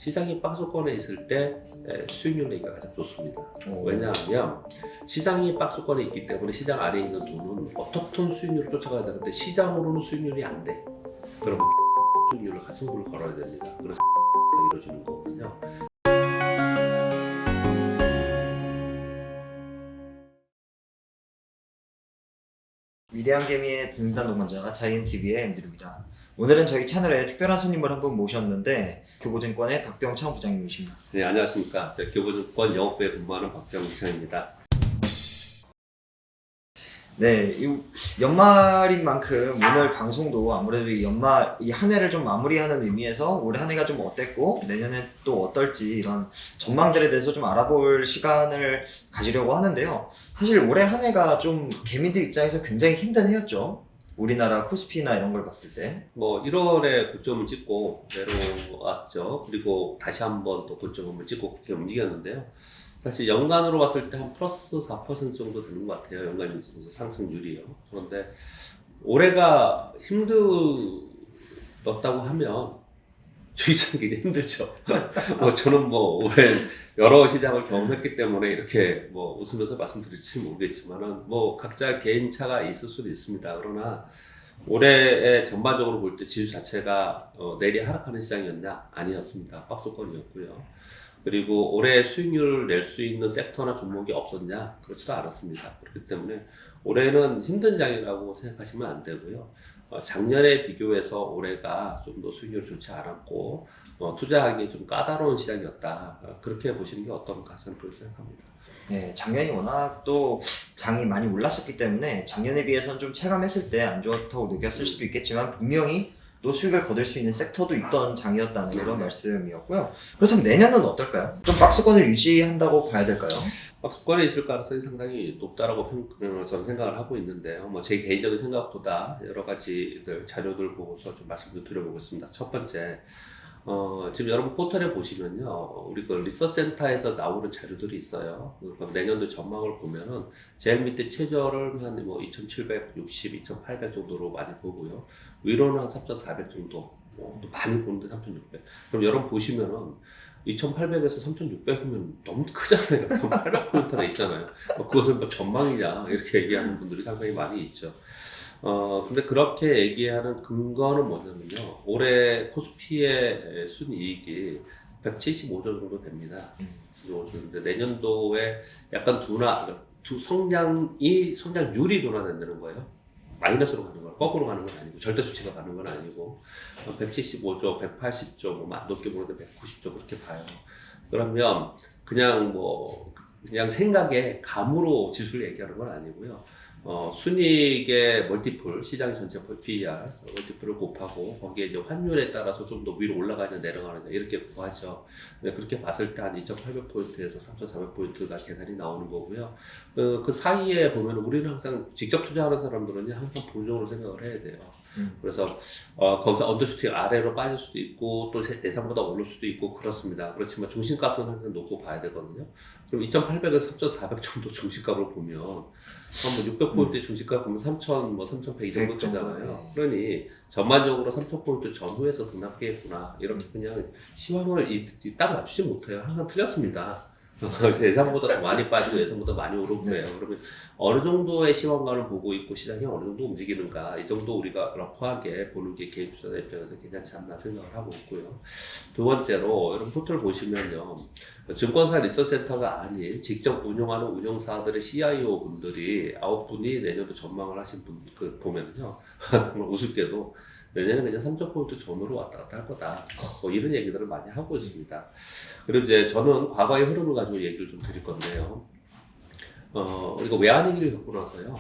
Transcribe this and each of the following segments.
시장이 박스권에 있을 때 수익률 내기가 가장 좋습니다. 오. 왜냐하면 시장이 박스권에 있기 때문에 시장 아래에 있는 돈은 어떻든 수익률을 쫓아가야 되는데 시장으로는 수익률이 안 돼. 그러면 수익률을 승부를 걸어야 됩니다. 그래서 이루어지는 거거든요. 위대한 개미의 등단 동반자 자이언TV의 엠드루입니다. 오늘은 저희 채널에 특별한 손님을 한 분 모셨는데 교보증권의 박병창 부장님이십니다. 네, 안녕하십니까. 제가 교보증권 영업부에 근무하는 박병창입니다. 네, 이 연말인 만큼 오늘 방송도 아무래도 이 연말 이 한 해를 좀 마무리하는 의미에서 올해 한 해가 좀 어땠고 내년에 또 어떨지 이런 전망들에 대해서 좀 알아볼 시간을 가지려고 하는데요. 사실 올해 한 해가 좀 개미들 입장에서 굉장히 힘든 해였죠. 우리나라 코스피나 이런 걸 봤을 때. 뭐 1월에 고점을 찍고 내려왔죠. 그리고 다시 한번 또 고점을 찍고 그렇게 움직였는데요. 사실 연간으로 봤을 때 한 플러스 4% 정도 되는 것 같아요. 연간 상승률이요. 그런데 올해가 힘들었다고 하면 주의하기는 힘들죠. 저는 뭐 올해 여러 시장을 경험했기 때문에 이렇게 뭐 웃으면서 말씀드릴지 모르겠지만은 뭐 각자 개인차가 있을 수도 있습니다. 그러나 올해 전반적으로 볼 때 지수 자체가 내리 하락하는 시장이었냐? 아니었습니다. 박스권이었고요. 그리고 올해 수익률을 낼 수 있는 섹터나 종목이 없었냐? 그렇지도 않았습니다. 그렇기 때문에 올해는 힘든 장이라고 생각하시면 안 되고요. 작년에 비교해서 올해가 좀 더 수익률이 좋지 않았고 투자하기 좀 까다로운 시장이었다. 그렇게 보시는 게 어떤가 저는 그렇게 생각합니다. 네, 작년이 워낙 또 장이 많이 올랐었기 때문에 작년에 비해서는 좀 체감했을 때 안 좋다고 느꼈을 수도 있겠지만 분명히 또 수익을 거둘 수 있는 섹터도 있던 장이었다는 그런 말씀이었고요. 그렇다면 내년은 어떨까요? 좀 박스권을 유지한다고 봐야 될까요? 박스권에 있을 가능성이 상당히 높다라고 저는 생각을 하고 있는데요. 뭐 제 개인적인 생각보다 여러 가지들 자료들 보고서 좀 말씀을 드려보겠습니다. 첫 번째, 지금 여러분 포털에 보시면요, 우리 그 리서치센터에서 나오는 자료들이 있어요. 그럼 내년도 전망을 보면은 제일 밑에 최저를 한 뭐 2,760, 2,800 정도로 많이 보고요. 위로는 한 3,400 정도, 또 많이 보는데 3,600. 그럼 여러분 보시면은 2,800에서 3,600이면 너무 크잖아요. 800포인트나 있잖아요. 그것을 뭐 전망이냐 이렇게 얘기하는 분들이 상당히 많이 있죠. 근데 그렇게 얘기하는 근거는 뭐냐면요. 올해 코스피의 순이익이 175조 정도 됩니다. 근데 내년도에 약간 성장률이 둔화된다는 거예요. 마이너스로 가는 거예요. 거꾸로 가는 건 아니고, 절대 수치가 가는 건 아니고, 175조, 180조, 뭐, 높게 보는데 190조 그렇게 봐요. 그러면 그냥 생각에 감으로 지수를 얘기하는 건 아니고요. 순이익의 멀티플, 시장 전체 PER, 멀티플을 곱하고, 거기에 이제 환율에 따라서 좀 더 위로 올라가냐, 내려가느냐, 이렇게 구하죠. 그렇게 봤을 때 한 2,800포인트에서 3,400포인트가 계산이 나오는 거고요. 그 사이에 보면 우리는 항상 직접 투자하는 사람들은 항상 보조적으로 생각을 해야 돼요. 그래서 거기서 언더슈팅 아래로 빠질 수도 있고 또 예상보다 오를 수도 있고 그렇습니다. 그렇지만 중심값은 항상 놓고 봐야 되거든요. 그럼 2,800에서 3,400 정도 중심값을 보면 한 600포인트 중심값 보면 3,000, 3,100 이 정도 되잖아요. 그러니 전반적으로 3,000포인트 전후에서 등락했구나. 이렇게 그냥 시황을 딱 맞추지 못해요. 항상 틀렸습니다. 예상보다 더 많이 빠지고 예상보다 많이 오르고 그래요. 그러면 어느 정도의 시황관을 보고 있고 시장이 어느 정도 움직이는가 이 정도 우리가 러프하게 보는 게 개인 투자자 입장에서 괜찮지 않나 생각을 하고 있고요. 두 번째로 여러분 포털 보시면요. 증권사 리서치센터가 아닌 직접 운영하는 운영사들의 CIO 분들이 9분이 내년도 전망을 하신 분 보면요. 정말 우습게도 내년에는 그냥 3,000포인트 전후로 왔다 갔다 할 거다. 뭐 이런 얘기들을 많이 하고 있습니다. 그리고 이제 저는 과거의 흐름을 가지고 얘기를 좀 드릴 건데요. 우리가 외환위기를 겪고 나서요.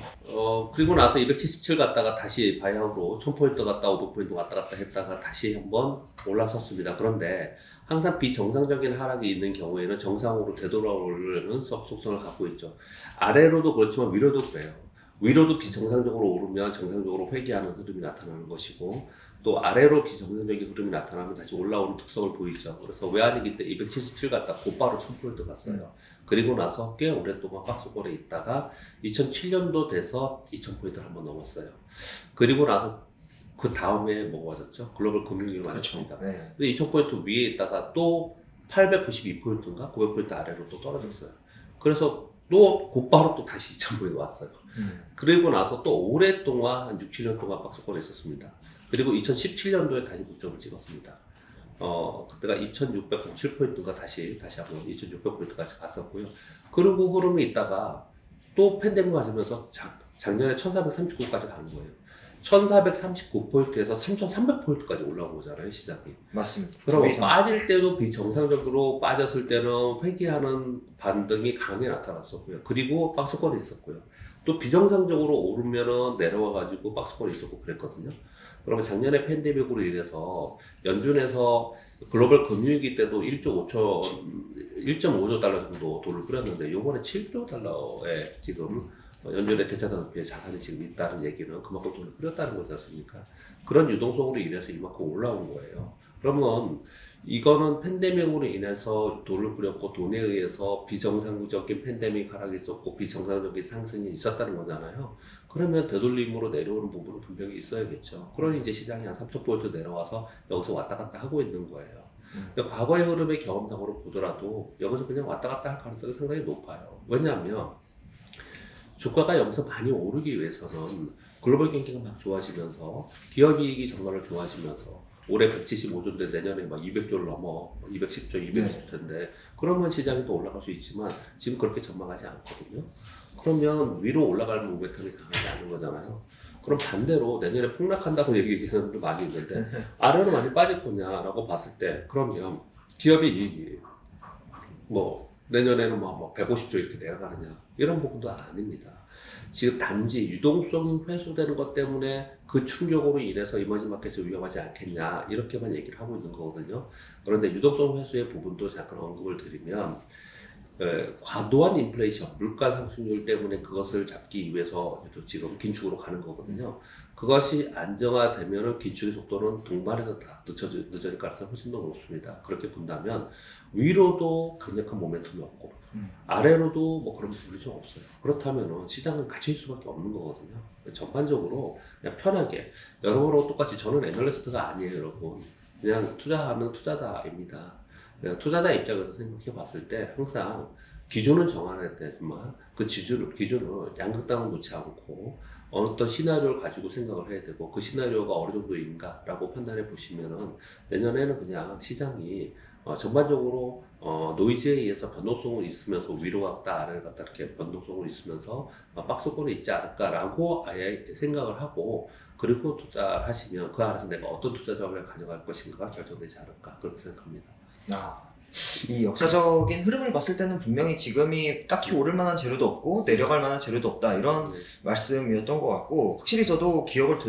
그리고 나서 277 갔다가 다시 바이아웃으로 1000포인트 갔다 500포인트 왔다 갔다 했다가 다시 한번 올라섰습니다. 그런데 항상 비정상적인 하락이 있는 경우에는 정상으로 되돌아오려는 속성을 갖고 있죠. 아래로도 그렇지만 위로도 그래요. 위로도 비정상적으로 오르면 정상적으로 회귀하는 흐름이 나타나는 것이고 또 아래로 비정상적인 흐름이 나타나면 다시 올라오는 특성을 보이죠. 그래서 외환위기 때 277 갔다 곧바로 1000포인트 갔어요. 그리고 나서 꽤 오랫동안 박스권에 있다가 2007년도 돼서 2000포인트를 한번 넘었어요. 그리고 나서 그 다음에 뭐가 맞았죠? 글로벌 금융위기로 그렇죠. 맞았습니다. 네. 근데 2000포인트 위에 있다가 또 892포인트인가 900포인트 아래로 또 떨어졌어요. 그래서 또 곧바로 또 다시 2000포인트 왔어요. 그리고 나서 또 오랫동안 한 6, 7년 동안 박스권에 있었습니다. 그리고 2017년도에 다시 고점을 찍었습니다. 그때가 2607포인트가 다시 한번 2600포인트까지 갔었고요. 그리고 흐름이 있다가 또 팬데믹 맞으면서 작년에 1439까지 간 거예요. 1439포인트에서 3300포인트까지 올라온 거잖아요, 시장이. 맞습니다. 그럼 두 이상. 빠질 때도 비정상적으로 빠졌을 때는 회귀하는 반등이 강하게 나타났었고요. 그리고 박스권에 있었고요. 또 비정상적으로 오르면은 내려와가지고 박스권에 있었고 그랬거든요. 그러면 작년에 팬데믹으로 인해서 연준에서 글로벌 금융위기 때도 1.5조 달러 정도 돈을 뿌렸는데 요번에 7조 달러에 지금 연준의 대차단표에 자산이 지금 있다는 얘기는 그만큼 돈을 뿌렸다는 거지 않습니까? 그런 유동성으로 인해서 이만큼 올라온 거예요. 그러면 이거는 팬데믹으로 인해서 돈을 뿌렸고 돈에 의해서 비정상적인 팬데믹 하락이 있었고 비정상적인 상승이 있었다는 거잖아요. 그러면 되돌림으로 내려오는 부분은 분명히 있어야겠죠. 그러니 이제 시장이 한 3,000포인트 내려와서 여기서 왔다 갔다 하고 있는 거예요. 그러니까 과거의 흐름의 경험상으로 보더라도 여기서 그냥 왔다 갔다 할 가능성이 상당히 높아요. 왜냐하면 주가가 여기서 많이 오르기 위해서는 글로벌 경기가 막 좋아지면서 기업이익이 정말로 좋아지면서 올해 175조인데 내년에 막 200조를 넘어 210조, 220조인데 그러면 시장이 또 올라갈 수 있지만 지금 그렇게 전망하지 않거든요. 그러면 위로 올라갈 모멘텀이 강하지 않은 거잖아요. 그럼 반대로 내년에 폭락한다고 얘기하는 분도 많이 있는데 아래로 많이 빠질 거냐라고 봤을 때 그러면 기업의 이익이 뭐 내년에는 뭐 150조 이렇게 내려가느냐 이런 부분도 아닙니다. 지금 단지 유동성이 회수되는 것 때문에 그 충격으로 인해서 이머징 마켓이 위험하지 않겠냐 이렇게만 얘기를 하고 있는 거거든요. 그런데 유동성 회수의 부분도 잠깐 언급을 드리면 과도한 인플레이션, 물가 상승률 때문에 그것을 잡기 위해서 지금 긴축으로 가는 거거든요. 그것이 안정화되면 긴축의 속도는 동반해서 다 늦어질 가능성이 훨씬 더 높습니다. 그렇게 본다면 위로도 강력한 모멘텀이 없고 아래로도 뭐 그런 부분이 좀 없어요. 그렇다면 시장은 갇혀있을 수밖에 없는 거거든요. 전반적으로 그냥 편하게 여러분하고 똑같이 저는 애널리스트가 아니에요, 여러분. 그냥 투자하는 투자자입니다. 투자자 입장에서 생각해 봤을 때 항상 기준은 정해야 되지만 그 기준을 양극단을 놓지 않고 어떤 시나리오를 가지고 생각을 해야 되고 그 시나리오가 어느 정도인가라고 판단해 보시면은 내년에는 그냥 시장이 전반적으로 노이즈에 의해서 변동성은 있으면서 위로 갔다 아래로 갔다 이렇게 변동성은 있으면서 박스권에 있지 않을까라고 아예 생각을 하고 그리고 투자를 하시면 그 안에서 내가 어떤 투자 전략을 가져갈 것인가가 결정되지 않을까 그렇게 생각합니다. 이 역사적인 흐름을 봤을 때는 분명히 지금이 딱히 오를 만한 재료도 없고 내려갈 만한 재료도 없다 이런 말씀이었던 것 같고 확실히 저도 기억을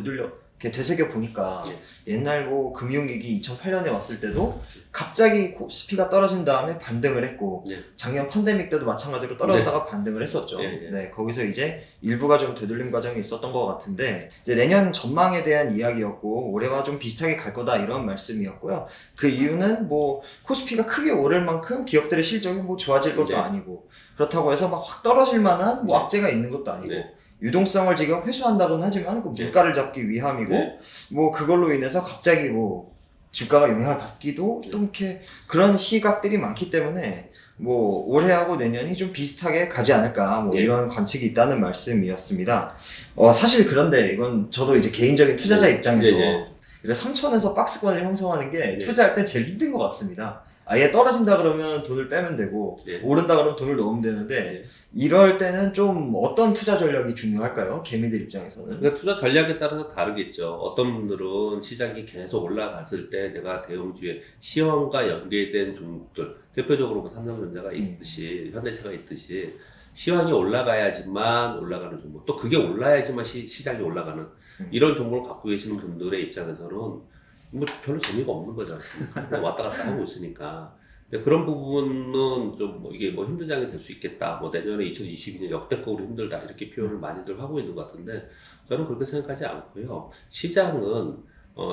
이렇게 되새겨 보니까 옛날 뭐 금융위기 2008년에 왔을 때도 갑자기 코스피가 떨어진 다음에 반등을 했고 작년 팬데믹 때도 마찬가지로 떨어졌다가 반등을 했었죠. 네, 거기서 이제 일부가 좀 되돌림 과정이 있었던 것 같은데 이제 내년 전망에 대한 이야기였고 올해와 좀 비슷하게 갈 거다 이런 말씀이었고요. 그 이유는 뭐 코스피가 크게 오를 만큼 기업들의 실적이 뭐 좋아질 것도 아니고 그렇다고 해서 막 확 떨어질 만한 뭐 악재가 있는 것도 아니고 유동성을 지금 회수한다고는 하지만 그 물가를 잡기 위함이고 뭐 그걸로 인해서 갑자기 뭐 주가가 영향을 받기도 또 이렇게 그런 시각들이 많기 때문에 뭐 올해하고 내년이 좀 비슷하게 가지 않을까 뭐 이런 관측이 있다는 말씀이었습니다. 사실 그런데 이건 저도 이제 개인적인 투자자 입장에서 이래 3천에서 박스권을 형성하는 게 투자할 땐 제일 힘든 것 같습니다. 아예 떨어진다 그러면 돈을 빼면 되고 오른다 그러면 돈을 넣으면 되는데 이럴 때는 좀 어떤 투자 전략이 중요할까요? 개미들 입장에서는. 그러니까 투자 전략에 따라서 다르겠죠. 어떤 분들은 시장이 계속 올라갔을 때 내가 대형주의 시황과 연계된 종목들 대표적으로 뭐 삼성전자가 있듯이 현대차가 있듯이 시황이 올라가야지만 올라가는 종목 또 그게 올라야지만 시장이 올라가는 이런 종목을 갖고 계시는 분들의 입장에서는 뭐 별로 재미가 없는 거지 않습니까? 왔다 갔다 하고 있으니까. 그런 부분은 좀 뭐 이게 뭐 힘든 장이 될 수 있겠다. 뭐 내년에 2022년 역대급으로 힘들다. 이렇게 표현을 많이들 하고 있는 것 같은데 저는 그렇게 생각하지 않고요. 시장은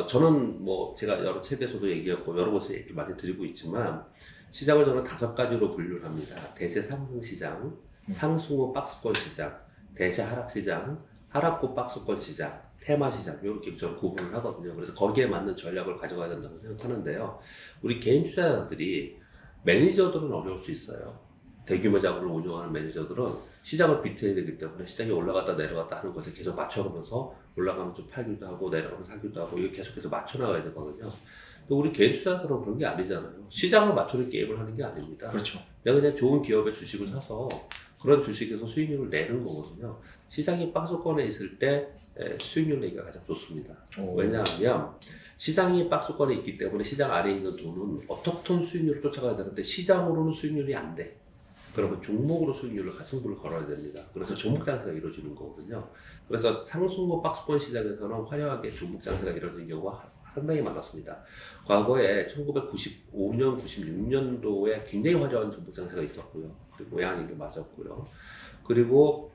저는 뭐 제가 여러 책에서도 얘기했고 여러 곳에서 얘기 많이 드리고 있지만 시장을 저는 5가지로 분류를 합니다. 대세 상승 시장, 상승 후 박스권 시장, 대세 하락 시장, 하락 후 박스권 시장, 테마 시장 이렇게 저는 구분을 하거든요. 그래서 거기에 맞는 전략을 가져가야 된다고 생각하는데요. 우리 개인 투자자들이 매니저들은 어려울 수 있어요. 대규모 자금을 운영하는 매니저들은 시장을 비트해야 되기 때문에 시장이 올라갔다 내려갔다 하는 것에 계속 맞춰가면서 올라가면 좀 팔기도 하고 내려가면 사기도 하고 이거 계속해서 맞춰나가야 되거든요. 근데 우리 개인 투자자들은 그런 게 아니잖아요. 시장을 맞추는 게임을 하는 게 아닙니다. 그렇죠. 내가 그냥 좋은 기업의 주식을 사서 그런 주식에서 수익률을 내는 거거든요. 시장이 박스권에 있을 때 수익률 내기가 가장 좋습니다. 오. 왜냐하면 시장이 박스권에 있기 때문에 시장 아래에 있는 돈은 어떻든 수익률을 쫓아가야 되는데 시장으로는 수익률이 안 돼. 그러면 종목으로 수익률을 승부를 걸어야 됩니다. 그래서 종목 장세가 이루어지는 거거든요. 그래서 상승고 박스권 시장에서는 화려하게 종목 장세가 이루어지는 경우가 상당히 많았습니다. 과거에 1995년, 96년도에 굉장히 화려한 종목 장세가 있었고요. 그리고 외환위기 맞았고요. 그리고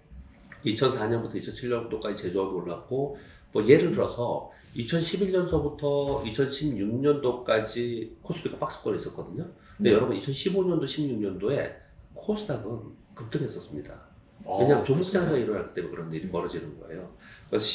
2004년부터 2007년도까지 제조업이 올랐고, 뭐 예를 들어서 2011년서부터 2016년도까지 코스피가 박스권에 있었거든요. 근데 여러분 2015년도, 16년도에 코스닥은 급등했었습니다. 왜냐하면 종목 장세가 일어나기 때문에 그런 일이 벌어지는 거예요. 그래서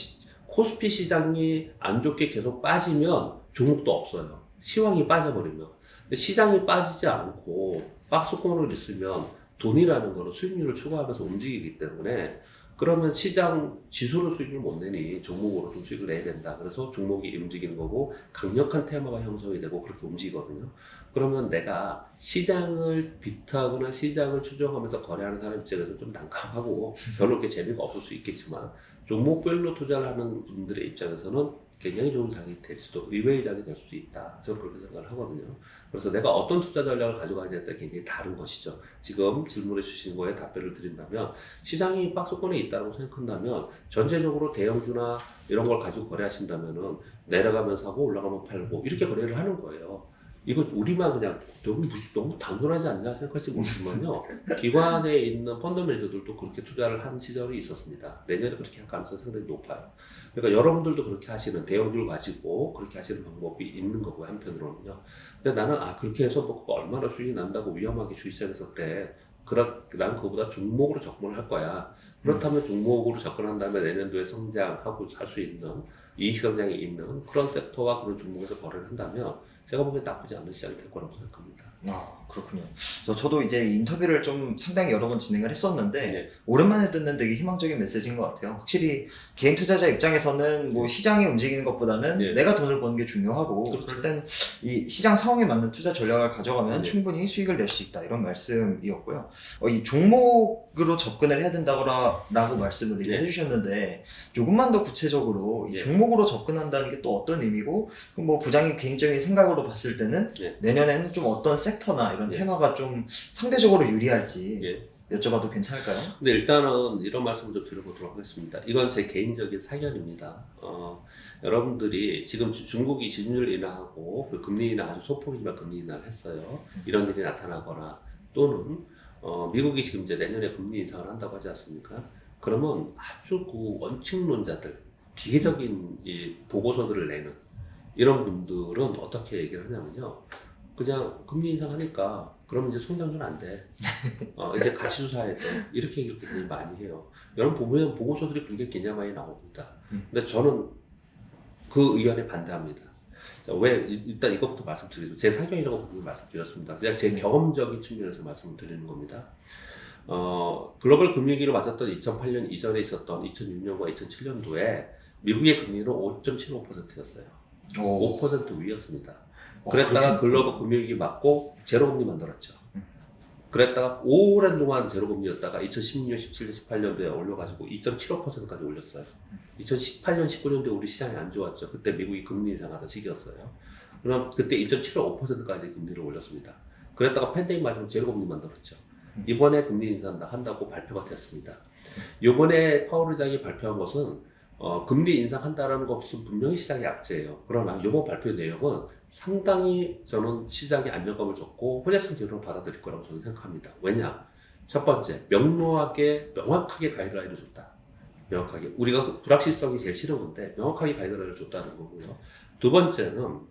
코스피 시장이 안 좋게 계속 빠지면 종목도 없어요. 시황이 빠져버리면. 근데 시장이 빠지지 않고 박스권을 있으면 돈이라는 거는 수익률을 추구하면서 움직이기 때문에 그러면 시장 지수로 수익을 못 내니 종목으로 좀 수익을 내야 된다. 그래서 종목이 움직이는 거고 강력한 테마가 형성이 되고 그렇게 움직이거든요. 그러면 내가 시장을 비트하거나 시장을 추종하면서 거래하는 사람 입장에서 좀 난감하고 별로 그렇게 재미가 없을 수 있겠지만 종목별로 투자를 하는 분들의 입장에서는 굉장히 좋은 장이 될 수도, 의외의 장이 될 수도 있다. 저는 그렇게 생각을 하거든요. 그래서 내가 어떤 투자 전략을 가져가냐에 따라 굉장히 다른 것이죠. 지금 질문해 주신 거에 답변을 드린다면 시장이 박스권에 있다고 생각한다면 전체적으로 대형주나 이런 걸 가지고 거래하신다면은 내려가면 사고 올라가면 팔고 이렇게 거래를 하는 거예요. 이거 우리만 그냥 너무 단순하지 않냐 생각할지 모르지만요. 기관에 있는 펀드 매니저들도 그렇게 투자를 한 시절이 있었습니다. 내년에 그렇게 할 가능성이 상당히 높아요. 그러니까 여러분들도 그렇게 하시는 대형주를 가지고 그렇게 하시는 방법이 있는 거고요. 한편으로는요. 근데 나는 그렇게 해서 뭐 얼마나 수익이 난다고 위험하게 주식시장에서 그래. 난 그거보다 종목으로 접근을 할 거야. 그렇다면 종목으로 접근한 다음에 내년도에 성장하고 할 수 있는 이익 성장이 있는 그런 섹터와 그런 종목에서 거래를 한다면 제가 보기엔 나쁘지 않은 시장이 될 거라고 생각합니다. 그렇군요. 저도 이제 인터뷰를 좀 상당히 여러 번 진행을 했었는데 네. 오랜만에 듣는 되게 희망적인 메시지인 것 같아요. 확실히 개인 투자자 입장에서는 뭐 시장이 움직이는 것보다는 네. 내가 돈을 버는 게 중요하고 그렇죠. 그럴 땐 이 시장 상황에 맞는 투자 전략을 가져가면 네. 충분히 수익을 낼 수 있다 이런 말씀이었고요. 이 종목으로 접근을 해야 된다고 말씀을 네. 해주셨는데 조금만 더 구체적으로 이 네. 종목으로 접근한다는 게 또 어떤 의미고 뭐 부장님 개인적인 생각으로 봤을 때는 네. 내년에는 좀 어떤 섹터나 이런 예. 테마가 좀 상대적으로 유리할지 예. 여쭤봐도 괜찮을까요? 근데 일단은 이런 말씀을 좀 드려보도록 하겠습니다. 이건 제 개인적인 사견입니다. 여러분들이 지금 중국이 지준율 인하하고 그 금리 인하 아주 소폭이지만 금리 인하를 했어요. 이런 일이 나타나거나 또는 미국이 지금 이제 내년에 금리 인상을 한다고 하지 않습니까? 그러면 아주 그 원칙론자들, 기계적인 이 보고서들을 내는 이런 분들은 어떻게 얘기를 하냐면요. 그냥 금리 인상하니까 그러면 이제 성장률 안 돼. 이제 가치 조사해야 돼. 이렇게 얘기를 굉장히 많이 해요. 여러분 보면 보고서들이 굉장히 굉장히 많이 나옵니다. 근데 저는 그 의견에 반대합니다. 자, 왜 일단 이것부터 말씀드리고 제 사견이라고 분명히 말씀드렸습니다. 그냥 제 경험적인 측면에서 말씀을 드리는 겁니다. 글로벌 금융위기를 맞았던 2008년 이전에 있었던 2006년과 2007년도에 미국의 금리는 5.75%였어요. 5% 위였습니다. 그랬다가 글로벌 금융위기 맞고 제로금리 만들었죠. 그랬다가 오랜 동안 제로금리였다가 2016년, 17년, 18년도에 올려가지고 2.75%까지 올렸어요. 2018년, 19년도에 우리 시장이 안 좋았죠. 그때 미국이 금리 인상하던 시기였어요. 그럼 그때 2.75%까지 금리를 올렸습니다. 그랬다가 팬데믹 맞으면 제로금리 만들었죠. 이번에 금리 인상한다고 발표가 됐습니다. 이번에 파월 의장이 발표한 것은 금리 인상한다는 것은 분명히 시장의 악재예요. 그러나 이번 발표 내용은 상당히 저는 시장에 안정감을 줬고 호재성 제로로 받아들일 거라고 저는 생각합니다. 왜냐? 첫 번째, 명확하게 가이드라인을 줬다. 명확하게. 우리가 불확실성이 제일 싫은 건데 명확하게 가이드라인을 줬다는 거고요. 두 번째는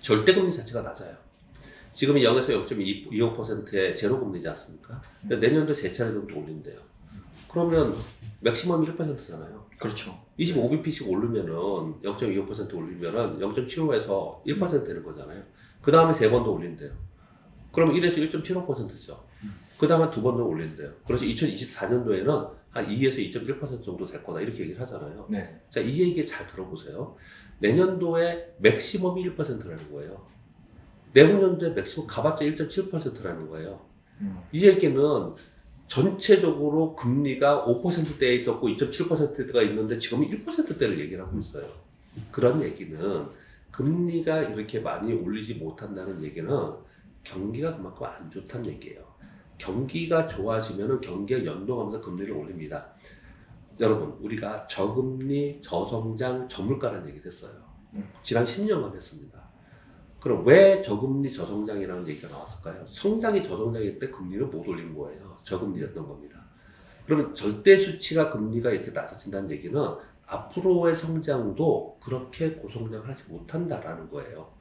절대금리 자체가 낮아요. 지금이 0에서 0.25%의 제로금리지 않습니까? 근데 내년도 세 차례 정도 올린대요. 그러면 맥시멈 1%잖아요. 그렇죠. 25bp씩 오르면은 0.25% 올리면은 0.75에서 1% 되는 거잖아요. 그 다음에 3번 더 올린대요. 그러면 1에서 1.75%죠. 그 다음에 2번 더 올린대요. 그래서 2024년도에는 한 2에서 2.1% 정도 될 거다. 이렇게 얘기를 하잖아요. 네. 자, 이 얘기 잘 들어보세요. 내년도에 맥시멈이 1%라는 거예요. 내후년도에 맥시멈 가봤자 1.7%라는 거예요. 이 얘기는 전체적으로 금리가 5%대에 있었고 2.7%대가 있는데 지금은 1%대를 얘기를 하고 있어요. 그런 얘기는 금리가 이렇게 많이 올리지 못한다는 얘기는 경기가 그만큼 안 좋다는 얘기예요. 경기가 좋아지면 경기에 연동하면서 금리를 올립니다. 여러분, 우리가 저금리, 저성장, 저물가라는 얘기를 했어요. 지난 10년간 했습니다. 그럼 왜 저금리, 저성장이라는 얘기가 나왔을까요? 성장이 저성장일 때 금리를 못 올린 거예요. 저금리였던 겁니다. 그러면 절대 수치가 금리가 이렇게 낮아진다는 얘기는 앞으로의 성장도 그렇게 고성장을 하지 못한다라는 거예요.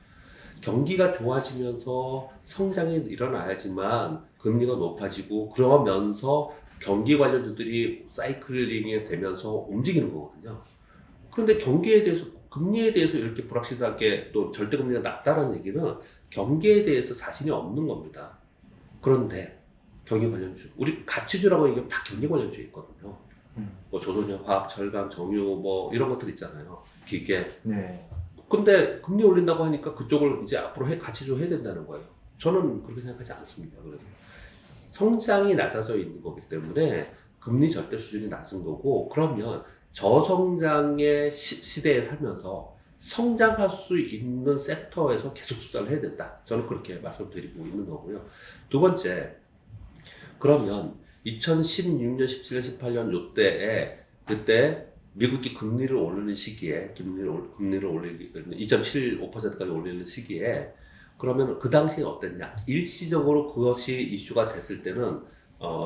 경기가 좋아지면서 성장이 일어나야지만 금리가 높아지고 그러면서 경기 관련주들이 사이클링이 되면서 움직이는 거거든요. 그런데 경기에 대해서, 금리에 대해서 이렇게 불확실하게 또 절대금리가 낮다는 얘기는 경기에 대해서 자신이 없는 겁니다. 그런데 경기 관련주, 우리 가치주라고 얘기하면 다 경기 관련주에 있거든요. 뭐 조선화학, 철강, 정유 뭐 이런 것들 있잖아요. 기계. 네. 근데 금리 올린다고 하니까 그쪽을 이제 앞으로 가치주 해야 된다는 거예요. 저는 그렇게 생각하지 않습니다. 그래서 성장이 낮아져 있는 거기 때문에 금리 절대 수준이 낮은 거고, 그러면 저성장의 시대에 살면서 성장할 수 있는 섹터에서 계속 투자를 해야 된다. 저는 그렇게 말씀드리고 있는 거고요. 두 번째, 그러면 2016년, 17년, 18년 요때에 그때 미국이 금리를 오르는 시기에 금리를 올리기 2.75%까지 올리는 시기에 그러면 그 당시에 어땠냐? 일시적으로 그것이 이슈가 됐을 때는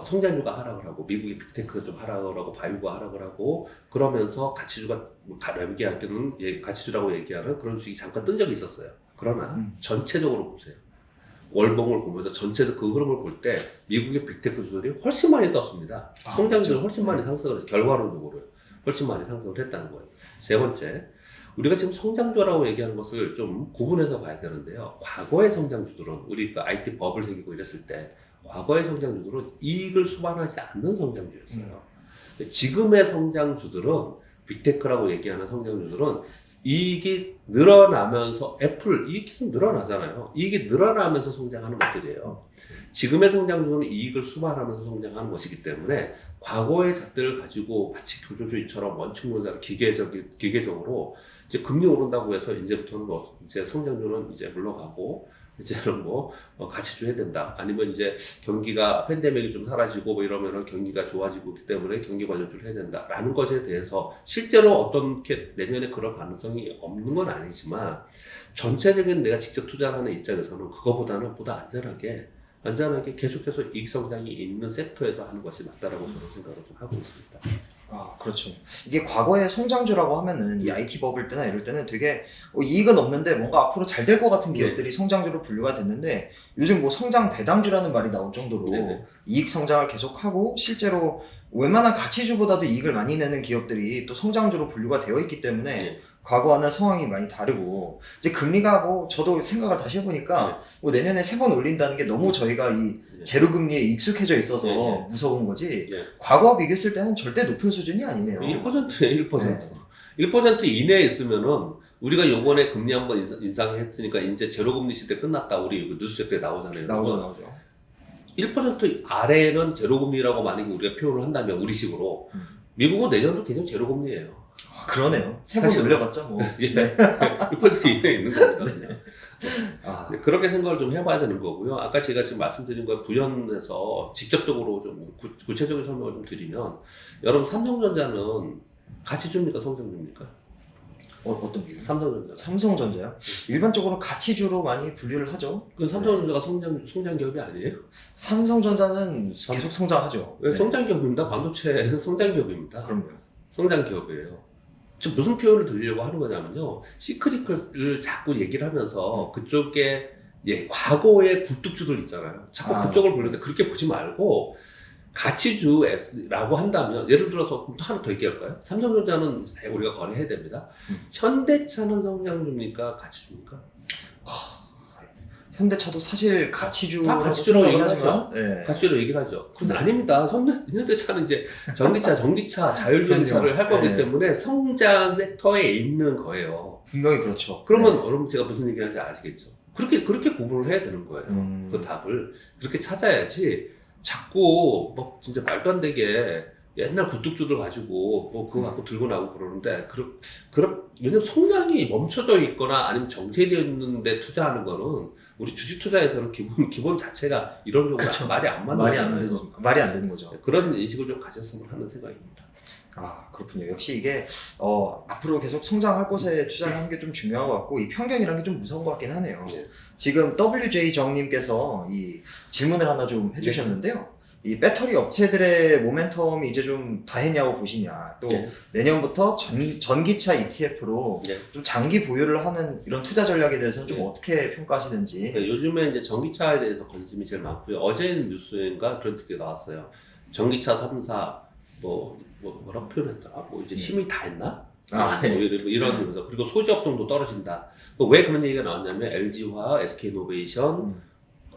성장주가 하락을 하고 미국의 빅테크가 좀 하락을 하고 바이오가 하락을 하고 그러면서 가치주가 가볍게 할 때는 가치주라고 얘기하는 그런 주식이 잠깐 뜬 적이 있었어요. 그러나 전체적으로 보세요. 월봉을 보면서 전체적 그 흐름을 볼 때 미국의 빅테크 주들이 훨씬 많이 떴습니다. 성장주는 훨씬 많이 상승을 해서 결과론적으로요. 훨씬 많이 상승을 했다는 거예요. 세 번째, 우리가 지금 성장주라고 얘기하는 것을 좀 구분해서 봐야 되는데요. 과거의 성장주들은 우리 그 IT 버블 생기고 이랬을 때 과거의 성장주들은 이익을 수반하지 않는 성장주였어요. 지금의 성장주들은 빅테크라고 얘기하는 성장주들은 이익이 늘어나면서 애플 이익이 좀 늘어나잖아요. 이익이 늘어나면서 성장하는 것들이에요. 지금의 성장주는 이익을 수반하면서 성장하는 것이기 때문에 과거의 잣들을 가지고 마치 교조주의처럼 원칙론자로 기계적으로 이제 금리 오른다고 해서 이제부터는 이제 성장주는 이제 물러가고 이제는 뭐 가치주 해야 된다. 아니면 이제 경기가 팬데믹이 좀 사라지고 뭐 이러면은 경기가 좋아지고 있기 때문에 경기 관련주를 해야 된다라는 것에 대해서 실제로 어떻게 내년에 그럴 가능성이 없는 건 아니지만 전체적인 내가 직접 투자하는 입장에서는 그거보다는 보다 안전하게 계속해서 이익 성장이 있는 섹터에서 하는 것이 맞다라고 저는 생각을 좀 하고 있습니다. 아, 그렇죠. 이게 과거의 성장주라고 하면은 이 IT 버블 때나 이럴 때는 되게 이익은 없는데 뭔가 앞으로 잘 될 것 같은 기업들이 성장주로 분류가 됐는데 요즘 뭐 성장 배당주라는 말이 나올 정도로 이익 성장을 계속하고 실제로 웬만한 가치주보다도 이익을 많이 내는 기업들이 또 성장주로 분류가 되어 있기 때문에 과거와는 상황이 많이 다르고 이제 금리가 뭐 저도 생각을 다시 해보니까 뭐 내년에 3번 올린다는 게 너무 저희가 이 제로금리에 익숙해져 있어서 무서운 거지 과거와 비교했을 때는 절대 높은 수준이 아니네요. 1%예요. 1% 이내에 있으면은 우리가 요번에 금리 한번 인상했으니까 이제 제로금리 시대 끝났다. 우리 뉴스 댓글에 나오잖아요. 나오죠. 1% 아래는 제로금리라고 만약에 우리가 표현을 한다면 우리식으로 미국은 내년도 계속 제로금리예요. 아, 그러네요. 3번 올려봤죠 뭐. 1% 이내에 있는 겁니다. 그냥. 아. 그렇게 생각을 좀 해봐야 되는 거고요. 아까 제가 지금 말씀드린 거에 부연해서 직접적으로 좀 구체적인 설명을 좀 드리면 여러분 삼성전자는 가치주입니까 성장주입니까? 어떤 게? 삼성전자. 삼성전자요? 일반적으로 가치주로 많이 분류를 하죠. 그 삼성전자가 성장 기업이 아니에요? 삼성전자는 계속 성장하죠. 왜 성장 기업입니다. 반도체 성장 기업입니다. 그럼요. 성장 기업이에요. 지금 무슨 표현을 드리려고 하는 거냐면요. 시크릿을 자꾸 얘기를 하면서 그쪽에 과거의 굴뚝주들 있잖아요. 자꾸 그쪽을 보는데 그렇게 보지 말고 가치주라고 한다면 예를 들어서 또 하나 더 얘기할까요? 삼성전자는 우리가 거래해야 됩니다. 현대차는 성장주입니까? 가치주입니까? 현대차도 사실 다 가치주라고 가치주라고 생각을 얘기하죠. 하지만, 네. 가치로 얘기를 하죠. 근데 아닙니다. 현대차는 이제 전기차, 자율주행차를 할 거기 네. 때문에 성장 섹터에 있는 거예요. 분명히 그렇죠. 그러면 네. 여러분 제가 무슨 얘기하는지 아시겠죠? 그렇게 구분을 해야 되는 거예요. 그 답을 그렇게 찾아야지 자꾸 뭐 진짜 말도 안 되게 옛날 굴뚝주들 가지고 뭐 그거 갖고 들고 나오고 그러는데 왜냐면 성장이 멈춰져 있거나 아니면 정체되어 있는데 투자하는 거는 우리 주식 투자에서는 기본 자체가 이런 경우가 그렇죠. 말이 안 맞는 말이 안 거잖아요. 되죠. 말이 안 되는 거죠. 그런 인식을 좀 가졌으면 하는 생각입니다. 아, 그렇군요. 역시 이게 앞으로 계속 성장할 곳에 투자를 하는 게 좀 중요한 것 같고 이 편견이라는 게 좀 무서운 것 같긴 하네요. 네. 지금 WJ 정님께서 이 질문을 하나 좀 해주셨는데요. 이 배터리 업체들의 모멘텀이 이제 좀 다 했냐고 보시냐. 또 네. 내년부터 전기차 ETF로 네. 좀 장기 보유를 하는 이런 투자 전략에 대해서는 좀 네. 어떻게 평가하시는지. 네, 요즘에 이제 전기차에 대해서 관심이 제일 많고요. 어제는 뉴스인가 그런 특이 나왔어요. 전기차 3사 뭐라고 표현했더라? 뭐 이제 힘이 다 했나? 아, 뭐 이런 거죠. 그리고 소지 업종도 떨어진다. 왜 그런 얘기가 나왔냐면 LG화, SK이노베이션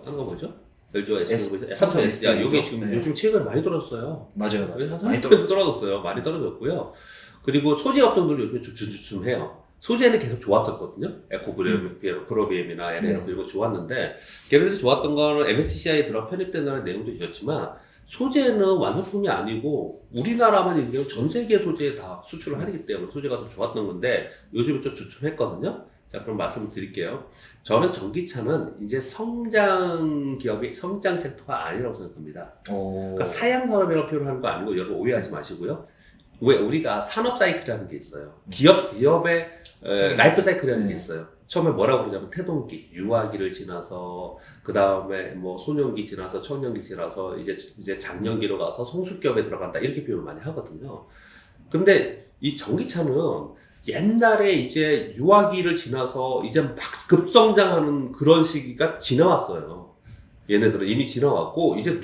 하는 거 뭐죠? LG화, SK이노베이션, 삼성 삼성 이게 SK 지금 네. 요즘 최근에 많이 떨어졌어요. 맞아요. 한 많이 30% 떨어졌어요. 많이 떨어졌고요. 그리고 소재 업종들도 요즘에 주춤해요. 소재는 계속 좋았었거든요. 에코브로비엠이나 LN 이런 거 좋았는데 걔네들이 좋았던 거는 MSCI에 들어 편입된다는 내용도 있었지만 소재는 완성품이 아니고 우리나라만 얘기하면 전 세계 소재에 다 수출을 하기 때문에 소재가 더 좋았던 건데 요즘은 좀 주춤했거든요. 자, 그럼 말씀을 드릴게요. 저는 전기차는 이제 성장 기업이 성장 섹터가 아니라고 생각합니다. 그러니까 사양 산업이라고 표현하는 거 아니고 여러분 오해하지 마시고요. 왜 우리가 산업 사이클이라는 게 있어요. 기업의 라이프 사이클이라는 게 있어요. 처음에 뭐라고 그러냐면 태동기, 유아기를 지나서 그 다음에 뭐 소년기 지나서 청년기 지나서 이제 장년기로 가서 성숙기업에 들어간다 이렇게 표현을 많이 하거든요. 근데 이 전기차는 옛날에 이제 유아기를 지나서 이제 막 급성장하는 그런 시기가 지나왔어요. 얘네들은 이미 지나왔고 이제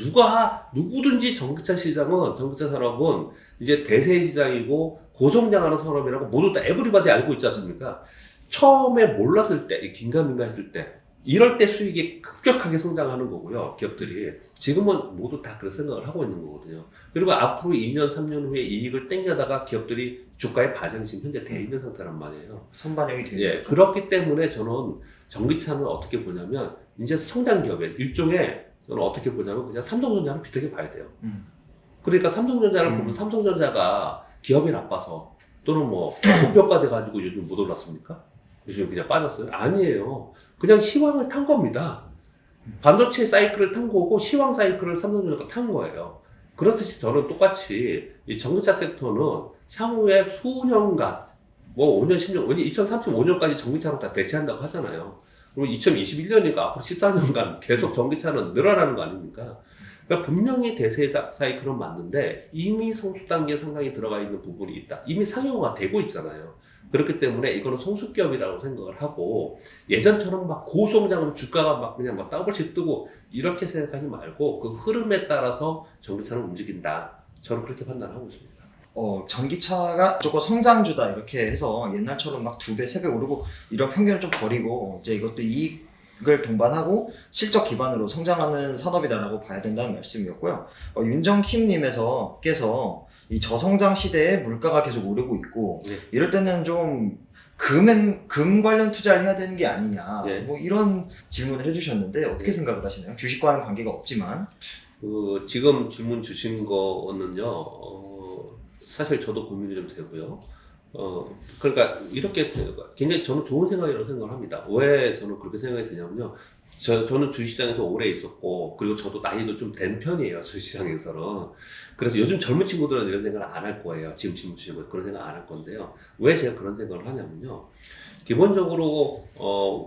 누구든지 전기차 산업은 이제 대세 시장이고 고성장하는 산업이라고 모두 다 에브리바디 알고 있지 않습니까? 처음에 몰랐을 때, 긴가민가 했을 때 이럴 때 수익이 급격하게 성장하는 거고요. 기업들이 지금은 모두 다 그런 생각을 하고 있는 거거든요. 그리고 앞으로 2년, 3년 후에 이익을 땡겨다가 기업들이 주가의 반영이 지금 현재 돼 있는 상태란 말이에요. 선반영이 되는 예, 그렇기 때문에 저는 전기차는 어떻게 보냐면 이제 성장 기업의 일종의 저는 어떻게 보냐면 그냥 삼성전자랑 비슷하게 봐야 돼요. 그러니까 삼성전자를 보면 삼성전자가 기업이 나빠서 또는 뭐 고평가돼 가지고 요즘 못 올랐습니까? 요즘 그냥 빠졌어요? 아니에요. 그냥 시황을 탄 겁니다. 반도체 사이클을 탄 거고 시황 사이클을 삼성전자가 탄 거예요. 그렇듯이 저는 똑같이 이 전기차 섹터는 향후에 수년간 뭐 5년, 10년, 2035년까지 전기차로 다 대체한다고 하잖아요. 그리고 2021년이니까 앞으로 14년간 계속 전기차는 늘어나는 거 아닙니까? 그러니까 분명히 대세 사이클은 맞는데 이미 성숙 단계에 상당히 들어가 있는 부분이 있다. 이미 상용화가 되고 있잖아요. 그렇기 때문에 이거는 성숙기업이라고 생각을 하고 예전처럼 막 고성장으로 주가가 막 그냥 막 더블씩 뜨고 이렇게 생각하지 말고 그 흐름에 따라서 전기차는 움직인다. 저는 그렇게 판단하고 있습니다. 전기차가 무조건 성장주다 이렇게 해서 옛날처럼 막 2배, 3배 오르고 이런 편견을 좀 버리고 이제 이것도 이익을 동반하고 실적 기반으로 성장하는 산업이다라고 봐야 된다는 말씀이었고요. 윤정킴님께서 이 저성장 시대에 물가가 계속 오르고 있고 네. 이럴 때는 좀 금 관련 투자를 해야 되는 게 아니냐 네. 뭐 이런 질문을 해주셨는데 어떻게 생각을 하시나요? 주식과는 관계가 없지만 지금 질문 주신 거는요, 사실 저도 고민이 좀 되고요. 그러니까 이렇게 굉장히 저는 좋은 생각이라고 생각을 합니다. 왜 저는 그렇게 생각이 드냐면요. 저는 주식시장에서 오래 있었고, 그리고 저도 나이도 좀 된 편이에요, 주식시장에서는. 그래서 요즘 젊은 친구들은 이런 생각을 안 할 거예요. 지금 질문 주신 거 그런 생각 안 할 건데요. 왜 제가 그런 생각을 하냐면요. 기본적으로,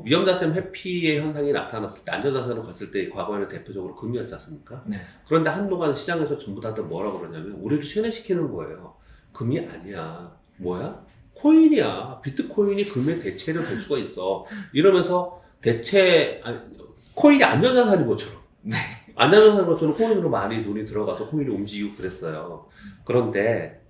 위험자산 회피의 현상이 나타났을 때, 안전자산으로 갔을 때, 과거에는 대표적으로 금이었지 않습니까? 네. 그런데 한동안 시장에서 전부 다들 뭐라고 그러냐면, 우리를 세뇌시키는 거예요. 금이 아니야. 뭐야? 코인이야. 비트코인이 금의 대체로 될 수가 있어. 이러면서 코인이 안전자산인 것처럼. 네. 안전자산 것처럼 코인으로 많이 돈이 들어가서 코인이 움직이고 그랬어요. 그런데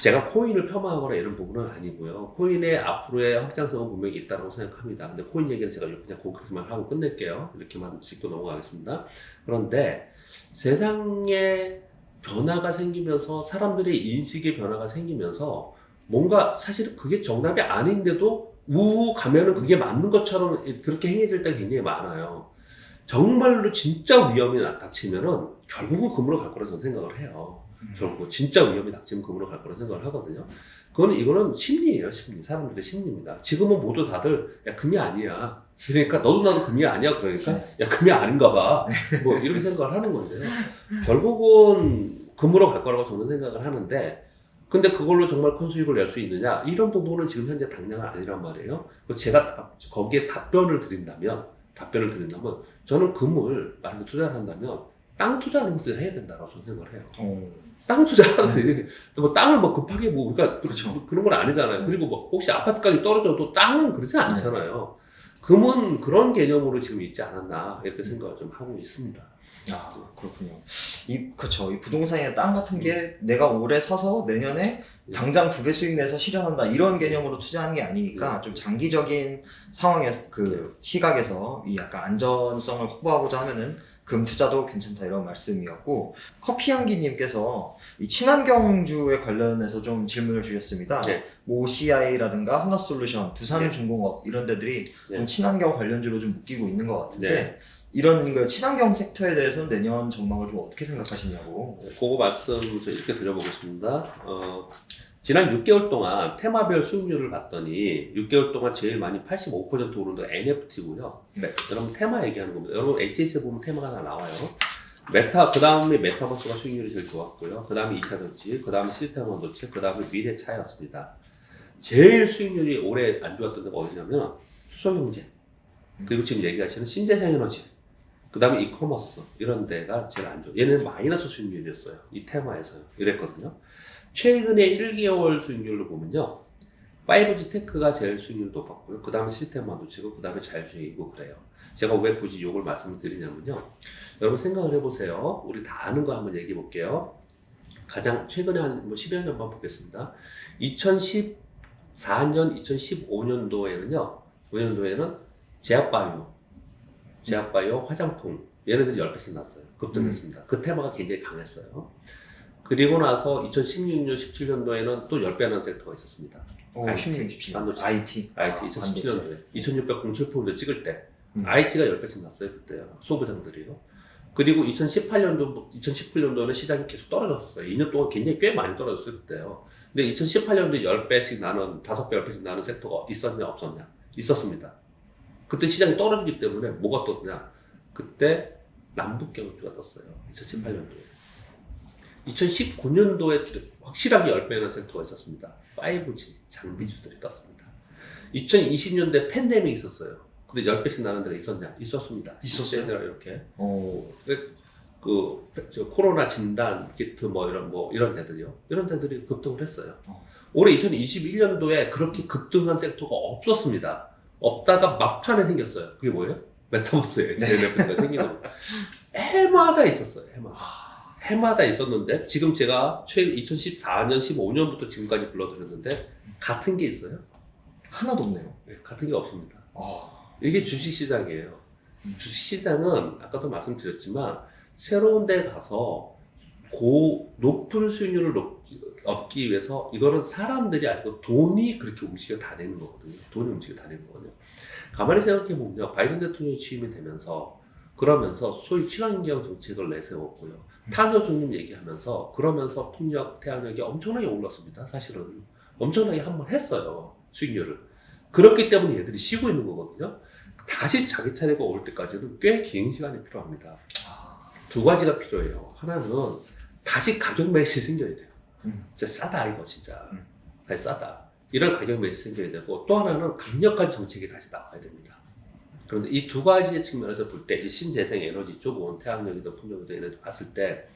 제가 코인을 폄하하거나 이런 부분은 아니고요. 코인의 앞으로의 확장성은 분명히 있다고 생각합니다. 근데 코인 얘기는 제가 그냥 거기까지만 하고 끝낼게요. 이렇게만 짚고 넘어가겠습니다. 그런데 세상에 변화가 생기면서 사람들의 인식의 변화가 생기면서 뭔가 사실 그게 정답이 아닌데도 우우 가면은 그게 맞는 것처럼 그렇게 행해질 때가 굉장히 많아요. 정말로 진짜 위험이 닥치면은 결국은 금으로 갈 거라고 저는 생각을 해요. 결국 진짜 위험이 닥치면 금으로 갈 거라고 생각을 하거든요. 이거는 심리예요, 심리. 사람들의 심리입니다. 지금은 모두 다들 야 금이 아니야. 그러니까 너도 나도 금이 아니야. 그러니까 야 금이 아닌가 봐. 뭐 이렇게 생각을 하는 건데요. 결국은 금으로 갈 거라고 저는 생각을 하는데 근데 그걸로 정말 큰 수익을 낼 수 있느냐? 이런 부분은 지금 현재 당장은 아니란 말이에요. 그래서 제가 거기에 답변을 드린다면 저는 금을 만약에 투자를 한다면 땅 투자하는 것을 해야 된다고 저는 생각을 해요. 땅 투자하는 뭐 땅을 뭐 급하게 뭐 우리가 그렇죠. 그런 건 아니잖아요. 그리고 뭐 혹시 아파트까지 떨어져도 땅은 그렇지 않잖아요. 금은 그런 개념으로 지금 있지 않았나 이렇게 생각을 좀 하고 있습니다. 아, 그렇군요. 그렇죠. 이 부동산이나 땅 같은 게 내가 올해 사서 내년에 당장 2배 수익 내서 실현한다 이런 개념으로 투자하는 게 아니니까 좀 장기적인 상황에서 그 시각에서 이 약간 안전성을 확보하고자 하면은 금 투자도 괜찮다 이런 말씀이었고 커피향기님께서 이 친환경주에 관련해서 좀 질문을 주셨습니다. 네. OCI라든가 하나솔루션, 두산중공업 이런 데들이 좀 친환경 관련주로 좀 묶이고 있는 것 같은데 이런 그 친환경 섹터에 대해서는 내년 전망을 좀 어떻게 생각하시냐고. 그거 말씀 저 이렇게 드려보겠습니다. 지난 6개월 동안 테마별 수익률을 봤더니 6개월 동안 제일 많이 85% 오른 거 NFT고요. 여러분 테마 얘기하는 겁니다. 여러분 ATS에 보면 테마가 하나 나와요. 그 다음에 메타버스가 수익률이 제일 좋았고요. 그 다음에 2차 전지, 그 다음에 시스템 반도체, 그 다음에 미래차였습니다. 제일 수익률이 올해 안 좋았던 데가 어디냐면 수소경제, 그리고 지금 얘기하시는 신재생에너지, 그 다음에 이커머스 이런 데가 제일 안 좋아요. 얘는 마이너스 수익률이었어요. 이 테마에서요. 이랬거든요. 최근에 1개월 수익률로 보면요. 5G 테크가 제일 수익률이 높았고요. 그 다음에 시스템 반도체고 그 다음에 자율주행이고 그래요. 제가 왜 굳이 이걸 말씀을 드리냐면요. 여러분 생각을 해보세요. 우리 다 아는 거 한번 얘기해 볼게요. 가장 최근에 한 10여 년만 보겠습니다. 2014년, 2015년도에는요. 5년도에는 제약바이오, 화장품 얘네들이 10배씩 났어요. 급등했습니다. 그 테마가 굉장히 강했어요. 그리고 나서 2016년, 17년도에는 또 10배 난 섹터가 있었습니다. 16, 17. 반도체. IT. 2017년도에. 2607%를 찍을 때. IT가 10배씩 났어요, 그때요. 소부장들이요. 그리고 2018년도, 2019년도에는 시장이 계속 떨어졌어요. 2년 동안 굉장히 꽤 많이 떨어졌어요, 그때요. 근데 2018년도에 10배씩 나는, 5배, 10배씩 나는 섹터가 있었냐, 없었냐? 있었습니다. 그때 시장이 떨어지기 때문에 뭐가 떴냐? 그때 남북경주가 떴어요. 2018년도에. 2019년도에 확실하게 10배나 섹터가 있었습니다. 5G 장비주들이 떴습니다. 2020년도에 팬데믹이 있었어요. 근데 10배씩 나는 데가 있었냐? 있었습니다. 있었어요? 이렇게. 코로나 진단 키트 이런 데들이요. 이런 데들이 급등을 했어요. 올해 2021년도에 그렇게 급등한 섹터가 없었습니다. 없다가 막판에 생겼어요. 그게 뭐예요? 메타버스에 NFT가 생기는 거. 해마다 있었어요. 해마다 있었는데 지금 제가 2014년, 15년부터 지금까지 불러드렸는데 같은 게 있어요? 하나도 없네요. 네, 같은 게 없습니다. 이게 주식시장이에요. 주식시장은 아까도 말씀드렸지만 새로운 데 가서 높은 수익률을 얻기 위해서 이거는 사람들이 아니고 돈이 그렇게 움직여 다니는 거거든요. 돈이 움직여 다니는 거거든요. 가만히 생각해보면 바이든 대통령이 취임이 되면서 그러면서 소위 친환경 정책을 내세웠고요. 탄소 중립 얘기하면서 그러면서 풍력, 태양력이 엄청나게 올랐습니다. 사실은 엄청나게 한번 했어요. 수익률을. 그렇기 때문에 얘들이 쉬고 있는 거거든요. 다시 자기 차례가 올 때까지는 꽤 긴 시간이 필요합니다. 두 가지가 필요해요. 하나는 다시 가격 매실이 생겨야 돼요. 진짜 싸다 이거 진짜. 다시 싸다. 이런 가격 매실이 생겨야 되고 또 하나는 강력한 정책이 다시 나와야 됩니다. 그런데 이 두 가지의 측면에서 볼 때 이 신재생 에너지 쪽은 태양력이든 풍력이든 얘네들 봤을 때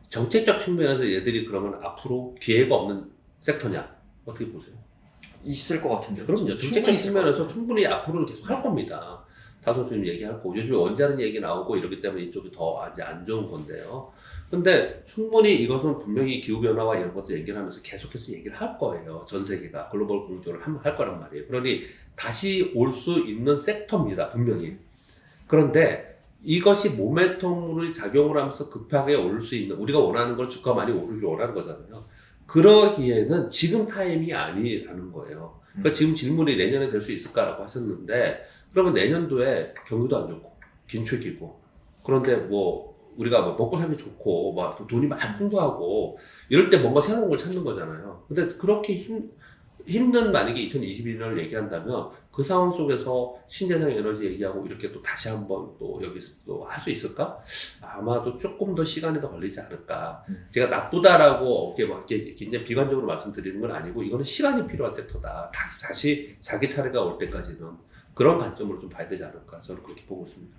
정책적 측면에서 얘들이 그러면 앞으로 기회가 없는 섹터냐? 어떻게 보세요? 있을 것 같은데. 그럼요. 정책적 측면에서 충분히 앞으로는 계속 할 겁니다. 타소주님 얘기할 거고 요즘에 원자력 얘기 나오고 이러기 때문에 이쪽이 더 이제 안 좋은 건데요. 근데 충분히 이것은 분명히 기후변화와 이런 것들 얘기를 하면서 계속해서 얘기를 할 거예요. 전 세계가 글로벌 공조를 할 거란 말이에요. 그러니 다시 올 수 있는 섹터입니다. 분명히. 그런데 이것이 모멘텀으로 작용을 하면서 급하게 오를 수 있는 우리가 원하는 걸 주가 많이 오르기를 원하는 거잖아요. 그러기에는 지금 타임이 아니라는 거예요. 그러니까 지금 질문이 내년에 될 수 있을까라고 하셨는데 그러면 내년도에 경기도 안 좋고 긴축이고 그런데 뭐 우리가 뭐 먹고 살기 좋고 막 돈이 많이 풍부하고 이럴 때 뭔가 새로운 걸 찾는 거잖아요. 근데 그렇게 힘든 만약에 2021년을 얘기한다면 그 상황 속에서 신재생 에너지 얘기하고 이렇게 또 다시 한번 또 여기서 또 할 수 있을까? 아마도 조금 더 시간이 더 걸리지 않을까. 제가 나쁘다라고 이렇게 굉장히 비관적으로 말씀드리는 건 아니고 이거는 시간이 필요한 섹터다. 다시 자기 차례가 올 때까지는 그런 관점으로 좀 봐야 되지 않을까. 저는 그렇게 보고 있습니다.